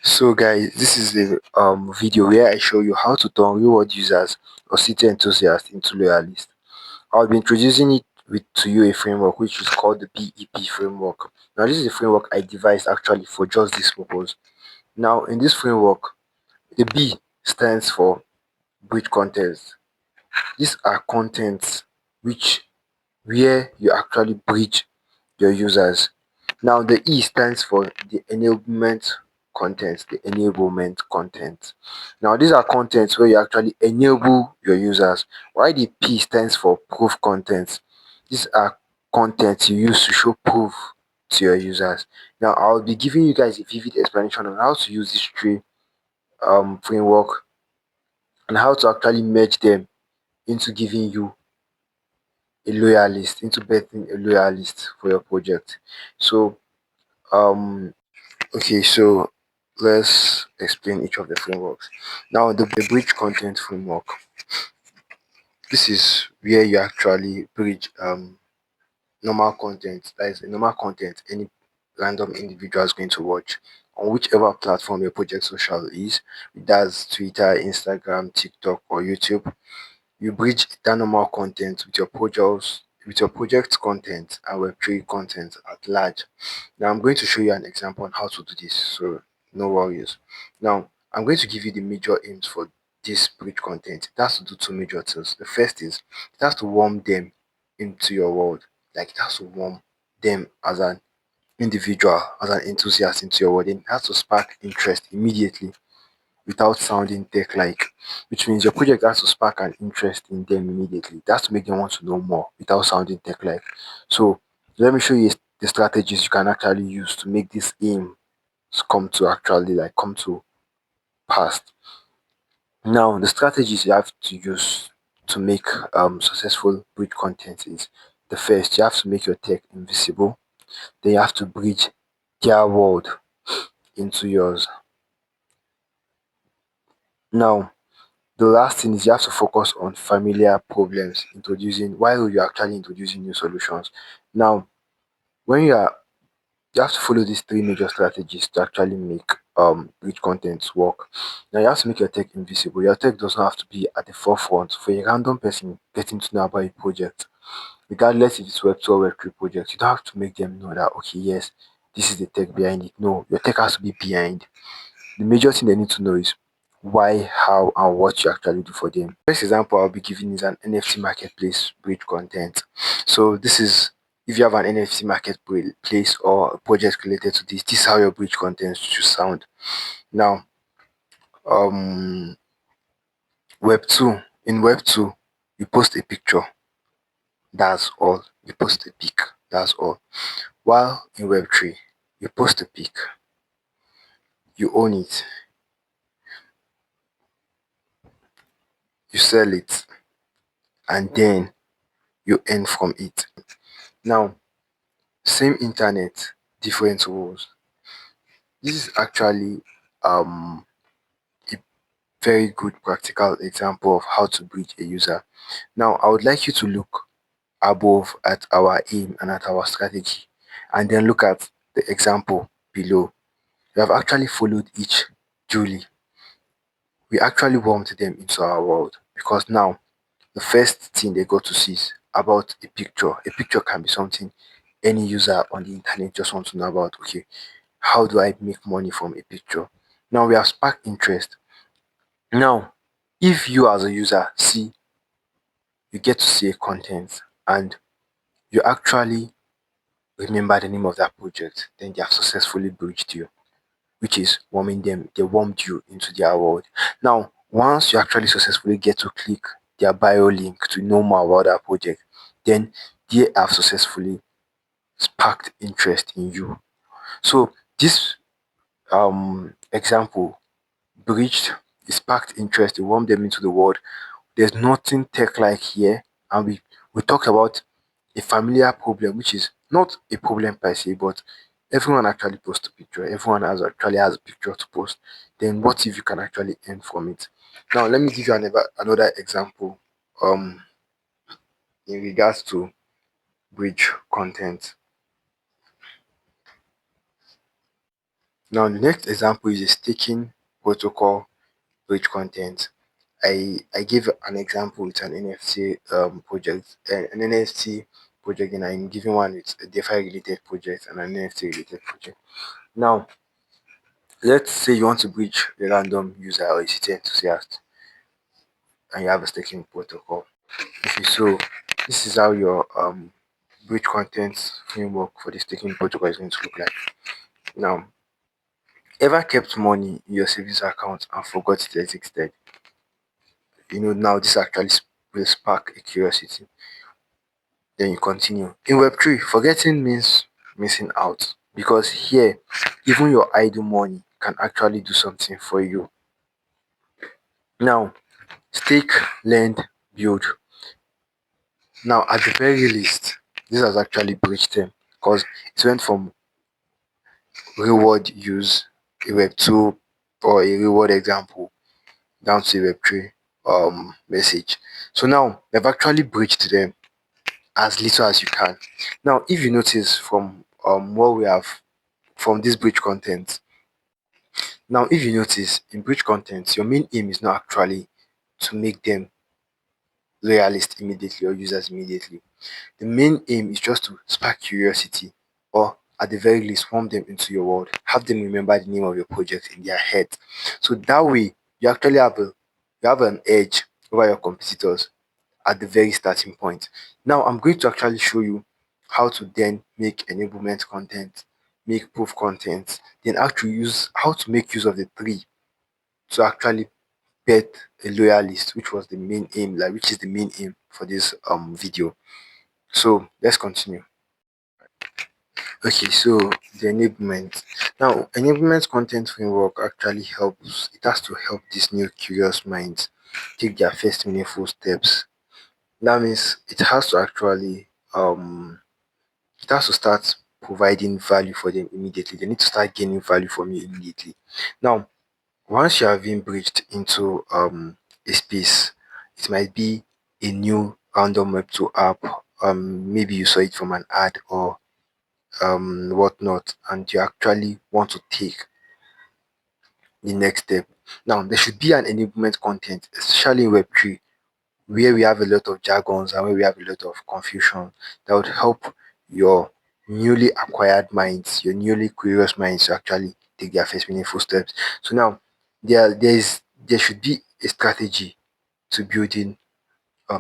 So guys, this is the video where I show you how to turn reward users or city enthusiasts into loyalists. I'll be introducing it to you a framework which is called the BEP framework. Now this is a framework I devised actually for just this purpose. Now in this framework, the B stands for bridge contents. These are contents which where you actually bridge your users. Now the E stands for the enablement content. Now these are contents where you actually enable your users. While the P stands for proof content. These are contents you use to show proof to your users. Now I'll be giving you guys a vivid explanation on how to use this tree framework and how to actually merge them into giving you a loyalist, into betting a loyalist for your project. So um okay, so let's explain each of the frameworks. Now, the bridge content framework. This is where you actually bridge normal content. That is normal content any random individual is going to watch on whichever platform your project social is. That's Twitter, Instagram, TikTok, or YouTube. You bridge that normal content with your project content and Web3 content at large. Now I'm going to show you an example on how to do this, so no worries. Now I'm going to give you the major aims for this bridge content. It has to do two major things. The first is it has to warm them into your world, like it has to warm them as an individual, as an enthusiast into your world. It has to spark interest immediately without sounding tech like, which means your project has to spark an interest in them immediately. It has to make them want to know more without sounding tech like. So let me show you the strategies you can actually use to make this aim come to actually like come to pass. Now the strategies you have to use to make successful bridge content is the first, you have to make your tech invisible. Then you have to bridge their world into yours. Now the last thing is you have to focus on familiar problems introducing while you're actually introducing new solutions. Now, when you have to follow these three major strategies to actually make rich content work. Now you have to make your tech invisible. Your tech doesn't have to be at the forefront for a random person getting to know about a project. Regardless if it's Web2 or Web3 project, you don't have to make them know that okay, yes, this is the tech behind it. No, your tech has to be behind. The major thing they need to know is why, how, and what you actually do for them. First example I'll be giving is an NFT marketplace bridge content. So this is if you have an NFT marketplace or a project related to this, this is how your bridge content should sound. Now, um, Web two Web two, you post a picture. That's all. You post a pic. That's all. While in Web three, you post a pic. You own it. You sell it, and then you earn from it. Now, same internet, different rules. This is actually a very good practical example of how to bridge a user. Now, I would like you to look above at our aim and at our strategy, and then look at the example below. We have actually followed each duly. We actually warmed them into our world because now the first thing they got to see is about a picture. A picture can be something any user on the internet just wants to know about. Okay, how do I make money from a picture? Now we have sparked interest. Now, if you as a user see, you get to see a content and you actually remember the name of that project, then they have successfully bridged you, which is warming them. They warmed you into their world. Now, once you actually successfully get to click their bio link to know more about that project, then they have successfully sparked interest in you. So this example breached, it sparked interest, it warmed them into the world. There's nothing tech like here, and we talk about a familiar problem, which is not a problem per se, but everyone actually posts a picture. Everyone has actually has a picture to post. Then what if you can actually earn from it? Now let me give you another example in regards to bridge content. Now the next example is a staking protocol bridge content. I give an example with an NFT project, an NFT project, and I'm giving one with a DeFi related project and an NFT related project. Now, let's say you want to bridge a random user or a city enthusiast, and you have a staking protocol. Okay, so this is how your bridge content framework for the staking protocol is going to look like. Now, ever kept money in your savings account and forgot it existed? Now this actually will spark a curiosity. Then you continue. In Web3, forgetting means missing out, because here, even your idle money can actually do something for you. Now, stake, lend, build. Now, at the very least, this has actually breached them, because it went from reward use, a Web2 or a reward example, down to a Web3 message. So now they've actually breached them as little as you can. Now, if you notice from what we have from this breach content, now if you notice in breach content, your main aim is not actually to make them loyalists immediately or users immediately. The main aim is just to spark curiosity, or at the very least warm them into your world, have them remember the name of your project in their head. So that way you actually have an edge over your competitors at the very starting point. Now I'm going to actually show you how to then make enablement content, make proof content, then actually use how to make use of the three to actually get a loyalist, which was the main aim, like which is the main aim for this video. So let's continue. Okay, so the enablement. Now, enablement content framework actually helps. It has to help these new curious minds take their first meaningful steps. That means it has to start providing value for them immediately. They need to start gaining value from you immediately. Now, once you have been bridged into a space, it might be a new random Web2 app. Maybe you saw it from an ad or whatnot, and you actually want to take the next step. Now, there should be an enablement content, especially in Web3, where we have a lot of jargons and where we have a lot of confusion, that would help your newly acquired minds, your newly curious minds to actually take their first meaningful steps. So now there should be a strategy to building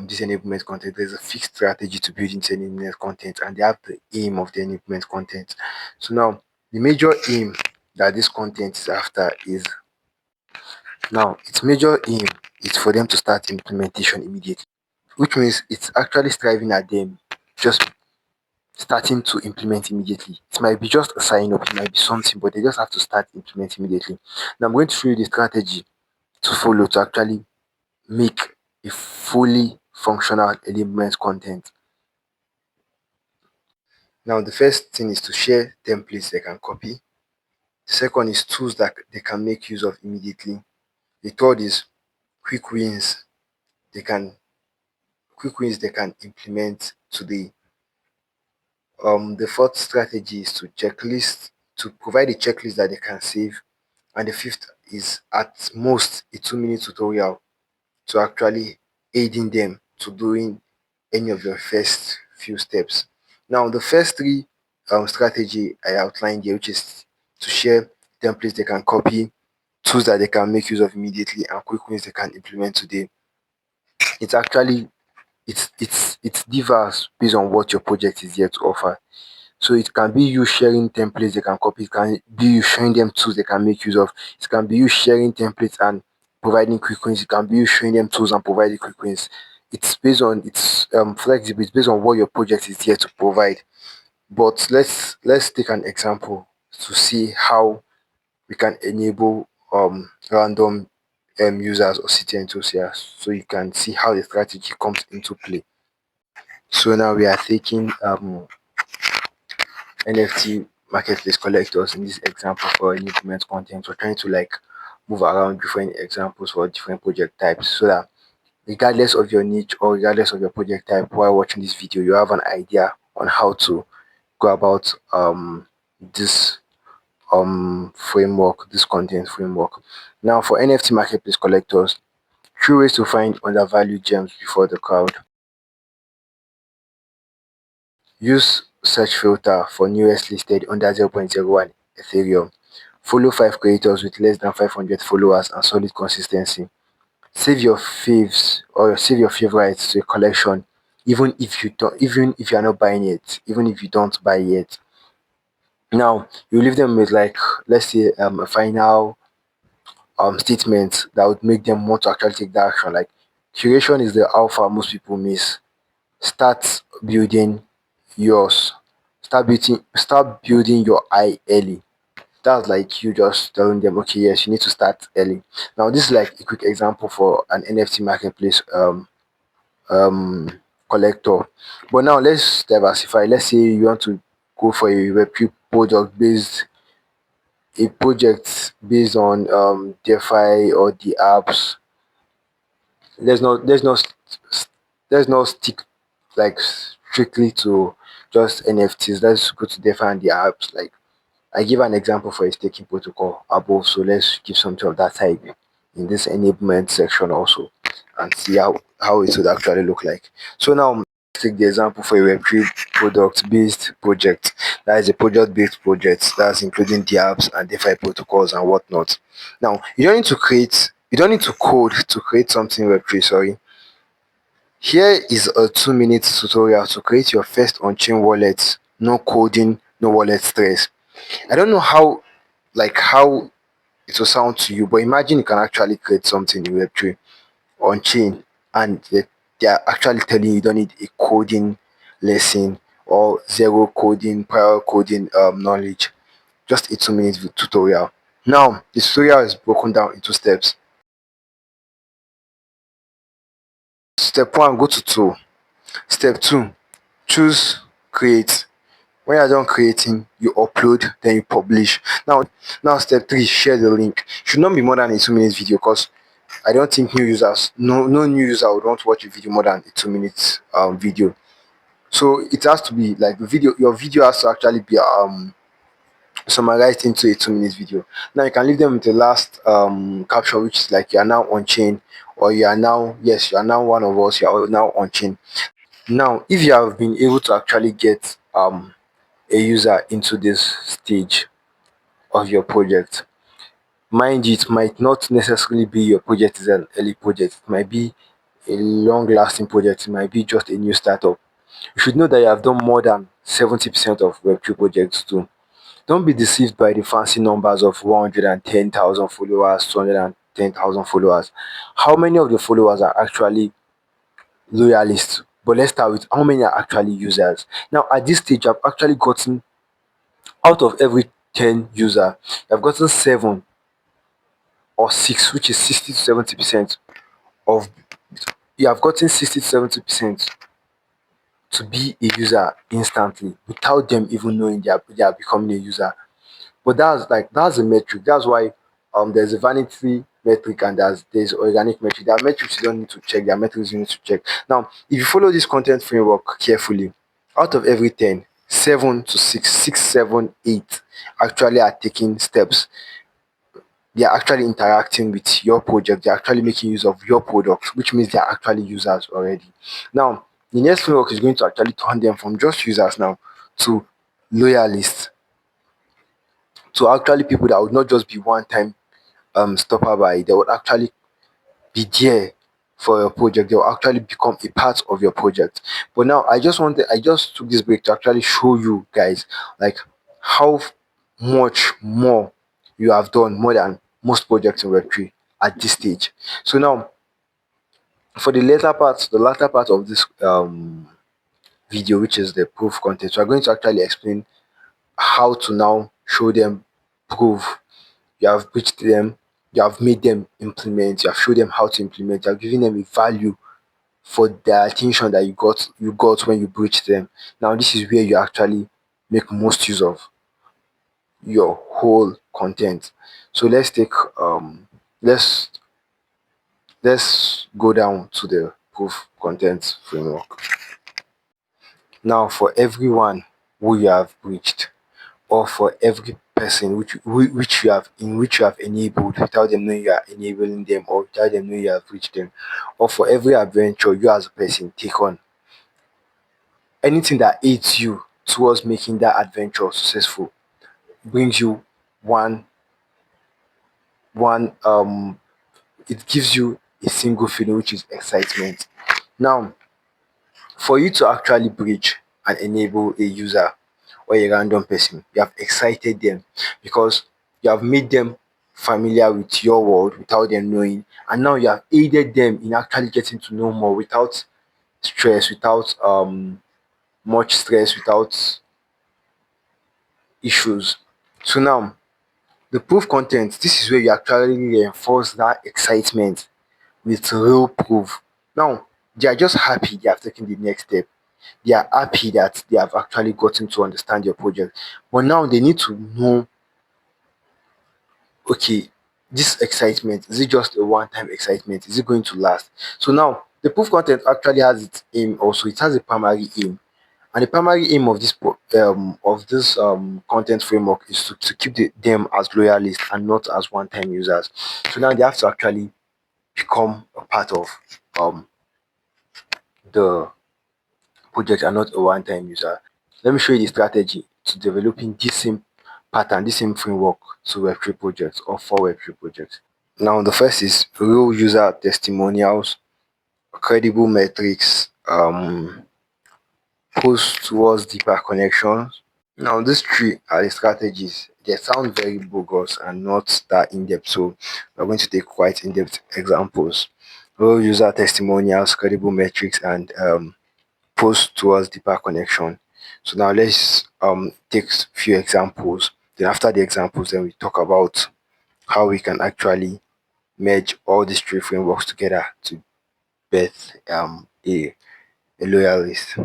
this enablement content. There's a fixed strategy to building this enablement content, and they have the aim of the enablement content. So now the major aim that this content is after is, now its major aim is for them to start implementation immediately, which means it's actually striving at them just starting to implement immediately. It might be just a sign up, it might be something, but they just have to start implementing immediately. Now I'm going to show you the strategy to follow to actually make a fully functional enablement content. Now the first thing is to share templates they can copy. The second is tools that they can make use of immediately. The third is quick wins they can they can implement today. The fourth strategy is to provide a checklist that they can save, and the fifth is at most a 2 minute tutorial to actually aiding them to doing any of your first few steps. Now, the first three strategy I outlined here, which is to share templates they can copy, tools that they can make use of immediately, and quick wins they can implement today. It's actually it's diverse based on what your project is here to offer. So it can be you sharing templates they can copy, it can be you showing them tools they can make use of, it can be you sharing templates and providing quick wins, it can be you showing them tools and providing quick wins. It's based on it's flexible, it's based on what your project is here to provide. But let's take an example to see how we can enable random users or city enthusiasts, so you can see how the strategy comes into play. So now we are taking NFT marketplace collectors in this example for enablement content. We're trying to like move around different examples for different project types, so that regardless of your niche or regardless of your project type, while watching this video, you have an idea on how to go about this framework, this content framework. Now for NFT marketplace collectors, three ways to find undervalued gems before the crowd. Use search filter for newest listed under 0.01 Ethereum. Follow 5 creators with less than 500 followers and solid consistency. Save your faves or save your favorites to a collection, even if you are not buying it, even if you don't buy it. Now you leave them with, like, let's say a final statement that would make them want to actually take that action. Like, curation is the alpha most people miss. Start building yours. Start building your eye early. That's like you just telling them, okay, yes, you need to start early. Now this is like a quick example for an NFT marketplace um collector. But now let's diversify. Let's say you want to go for a Web3 project based on DeFi or the apps. Let's not stick like strictly to just NFTs. Let's go to DeFi and the apps. Like, I give an example for a staking protocol above, so let's give something of that type in this enablement section also, and see how it would actually look like. So now let's take the example for a Web3 product based project. That is a project based project that's including the apps and DeFi protocols and whatnot. Now you don't need to code to create something Web3, sorry. Here is a 2 minute tutorial to create your first on-chain wallet. No coding, no wallet stress. I don't know how it will sound to you, but imagine you can actually create something in Web3 on chain, and they are actually telling you don't need a coding lesson or zero coding, prior coding knowledge. Just a 2 minute tutorial. Now, the tutorial is broken down into steps. Step one, go to tool. Step two, choose create. When you're done creating, you upload, then you publish. Now step three, share the link. Should not be more than a 2 minute video, because I don't think no new user would want to watch a video more than a 2 minutes video. So it has to be like your video has to actually be summarized into a 2 minutes video. Now you can leave them with the last caption, which is like, you are now on chain, or you are now one of us, you are now on chain. Now if you have been able to actually get a user into this stage of your project, mind you, it might not necessarily be your project is an early project. It might be a long lasting project. It might be just a new startup. You should know that you have done more than 70% of Web3 projects too. Don't be deceived by the fancy numbers of 110,000 followers, 210,000 followers. How many of the followers are actually loyalists? But let's start with how many are actually users. Now at this stage, I've actually gotten, out of every 10 user, I've gotten 7 or 6, which is 60 to 70% of, you have gotten 60 to 70% to be a user instantly without them even knowing they are becoming a user. But that's a metric. That's why there's a vanity metric and there's organic metric. There are metrics you don't need to check, there are metrics you need to check. Now, if you follow this content framework carefully, out of every 10, 7 to 6, 6, 7, 8 actually are taking steps. They are actually interacting with your project, they're actually making use of your product, which means they are actually users already. Now the next framework is going to actually turn them from just users now to loyalists, to actually people that would not just be one time stopper by. They would actually be there for your project. They will actually become a part of your project. But now I just took this break to actually show you guys, like, how much more you have done, more than most projects in Web3 at this stage. So now for the latter part of this video, which is the proof content, we're going to actually explain how to now show them proof. You have reached them, you have made them implement, you have showed them how to implement, you have given them a value for the attention that you got when you breached them. Now this is where you actually make most use of your whole content. So let's go down to the proof content framework. Now for everyone who you have breached, or for every person which you have enabled without them knowing you are enabling them, or without them knowing you have reached them, or for every adventure you as a person take on, anything that aids you towards making that adventure successful brings you one one it gives you a single feeling, which is excitement. Now, for you to actually bridge and enable a user or a random person, you have excited them because you have made them familiar with your world without them knowing, and now you have aided them in actually getting to know more without stress, without much stress, without issues. So now, the proof content, this is where you actually reinforce that excitement with real proof. Now, they are just happy they have taken the next step. They are happy that they have actually gotten to understand your project. But now they need to know, okay, this excitement, is it just a one-time excitement? Is it going to last? So now the proof content actually has its aim also. It has a primary aim. And the primary aim of this content framework is to keep them as loyalists and not as one-time users. So now they have to actually become a part of um the project and not a one-time user. Let me show you the strategy to developing this same pattern, this same framework to Web3 projects or for Web3 projects. Now, the first is real user testimonials, credible metrics, post towards deeper connections. Now, these three are the strategies. They sound very bogus and not that in depth, so we're going to take quite in depth examples. Real user testimonials, credible metrics, and post towards deeper connection. So now let's take few examples. Then after the examples, then we talk about how we can actually merge all these three frameworks together to birth a loyalist.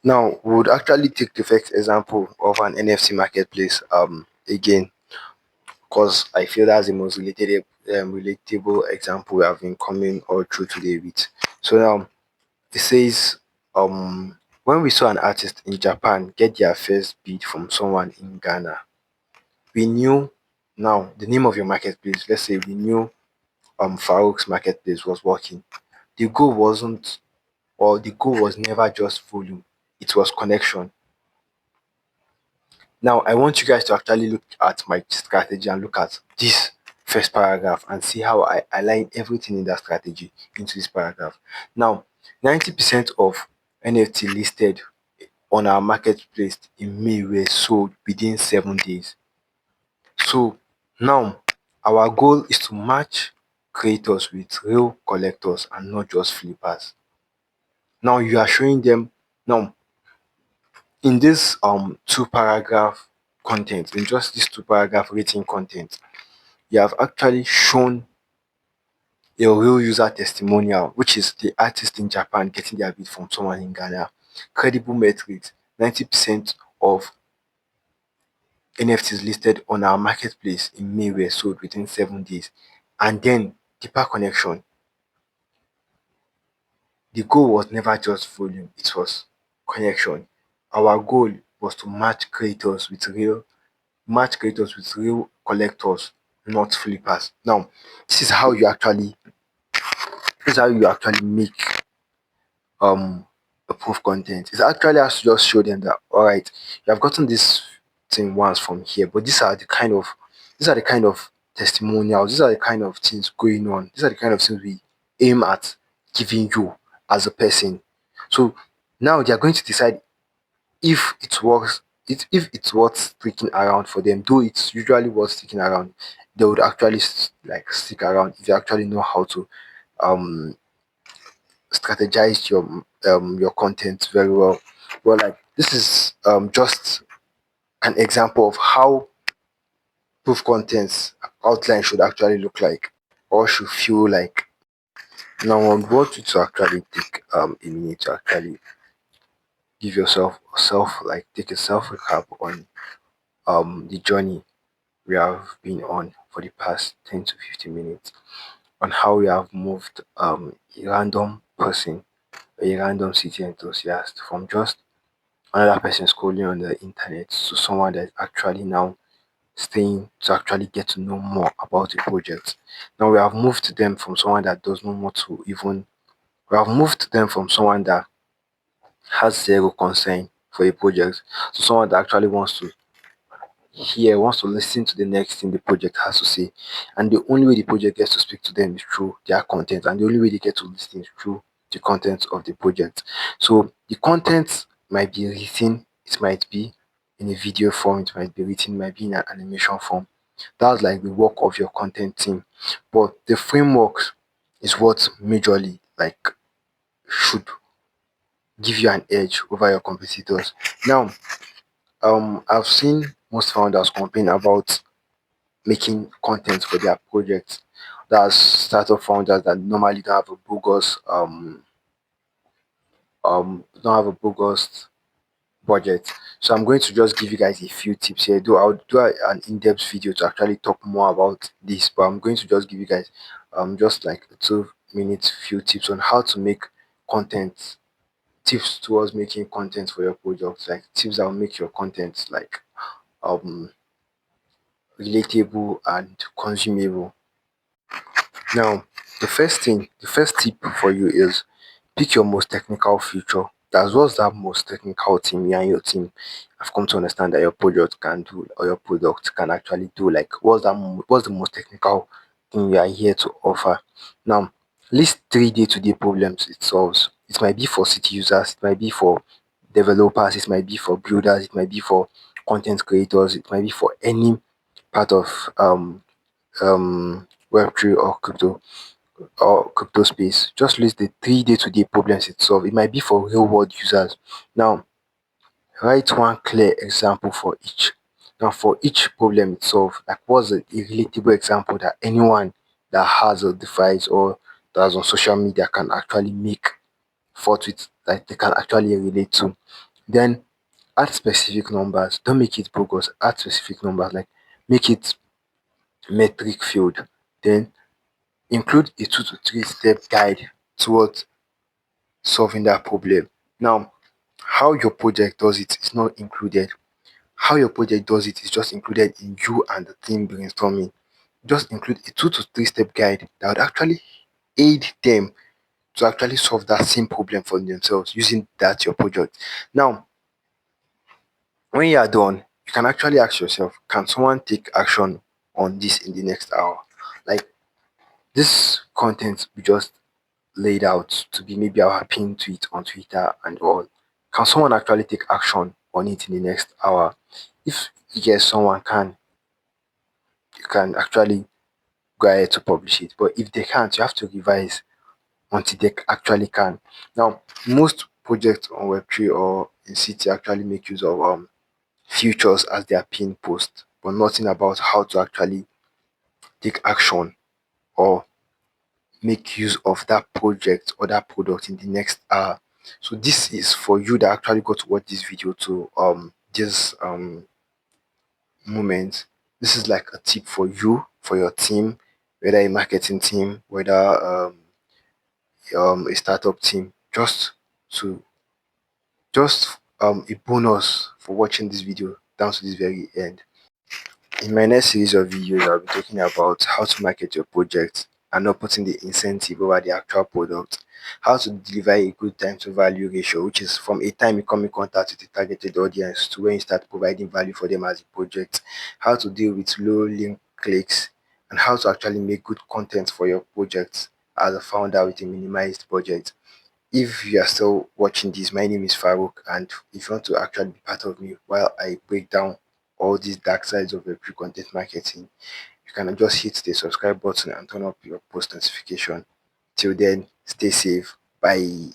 Now we would actually take the first example of an NFT marketplace again, because I feel that's the most relatable example we have been coming all through today with. So now it says, when we saw an artist in Japan get their first bid from someone in Ghana, we knew, now the name of your marketplace, let's say we knew Farouk's marketplace was working. The goal wasn't, or the goal was never just volume, it was connection. Now I want you guys to actually look at my strategy and look at this first paragraph and see how I align everything in that strategy into this paragraph. Now, 90% of NFT listed on our marketplace in May were sold within 7 days. So now our goal is to match creators with real collectors and not just flippers. Now you are showing them, now in this two paragraph content, in just this two paragraph written content, you have actually shown a real user testimonial, which is the artist in Japan getting their bid from someone in Ghana. Credible metrics, 90% of NFTs listed on our marketplace in May were sold within 7 days. And then deeper connection. The goal was never just volume, it was connection. Our goal was to match creators with real collectors, not flippers. Now, this is how you actually make a proof content. It actually has to just show them that, all right, you have gotten this thing once from here, but these are the kind of testimonials, these are the kind of things going on, these are the kind of things we aim at giving you as a person. So now they are going to decide if it works, if it's worth sticking around for them. Though it's usually worth sticking around, they would actually like stick around if you actually know how to um strategize your content very well. Well, like this is just an example of how proof contents outline should actually look like or should feel like. Now I want you to actually take a minute to actually give yourself take a self recap on the journey we have been on for the past 10 to 15 minutes, on how we have moved a random person, a random city enthusiast from just another person scrolling on the internet to someone that's actually now staying to actually get to know more about a project. Now we have moved them from someone that does not want to even we have moved them from someone that has zero concern for a project to someone that actually wants to listen to the next thing the project has to say. And the only way the project gets to speak to them is through their content, and the only way they get to listen is through the content of the project. So the content might be written, it might be in a video form, it might be written, it might be in an animation form. That's like the work of your content team. But the framework is what majorly like should give you an edge over your competitors. Now, I've seen most founders complain about making content for their projects. That's startup founders that normally don't have a bogus budget. So I'm going to just give you guys a few tips here. Though I'll do an in-depth video to actually talk more about this, but I'm going to just give you guys just like a 2 minutes few tips on how to make content, tips towards making content for your project, like tips that will make your content like um relatable and consumable. Now, the first tip for you is pick your most technical feature. That's what's that most technical thing you and your team have come to understand that your project can do or your product can actually do. Like, what's the most technical thing you are here to offer? Now, list 3 day-to-day problems it solves. It might be for city users, it might be for developers, it might be for builders, it might be for content creators, it might be for any part of Web3 or crypto space. Just list the 3 day-to-day problems it solves. It might be for real world users. Now, write one clear example for each. Now, for each problem it solves, like what's a relatable example that anyone that has a device or that's on social media can actually make for it, like they can actually relate to. Then add specific numbers. Don't make it bogus. Add specific numbers, like make it metric field. Then include a 2 to 3 step guide towards solving that problem. Now, how your project does it is not included. How your project does it is just included in you and the team brainstorming. Just include a 2 to 3 step guide that would actually aid them to actually solve that same problem for themselves using that your project. Now, when you are done, you can actually ask yourself, can someone take action on this in the next hour? Like this content we just laid out to be maybe our pinned tweet on Twitter and all. Can someone actually take action on it in the next hour? If yes, someone can, you can actually go ahead to publish it. But if they can't, you have to revise until they actually can. Now, most projects on Web3 or in City actually make use of features as their pin post, but nothing about how to actually take action or make use of that project or that product in the next hour. So this is for you that actually got to watch this video to this moment. This is like a tip for you, for your team, whether a marketing team, whether a startup team, to just a bonus for watching this video down to this very end. In my next series of videos, I'll be talking about how to market your project and not putting the incentive over the actual product. How to deliver a good time to value ratio, which is from a time you come in contact with the targeted audience to when you start providing value for them as a project. How to deal with low link clicks and how to actually make good content for your project as a founder with a minimized budget. If you are still watching this, my name is Farouk, and if you want to actually be part of me while I break down all these dark sides of Web3 content marketing, you can just hit the subscribe button and turn up your post notification. Till then, stay safe. Bye.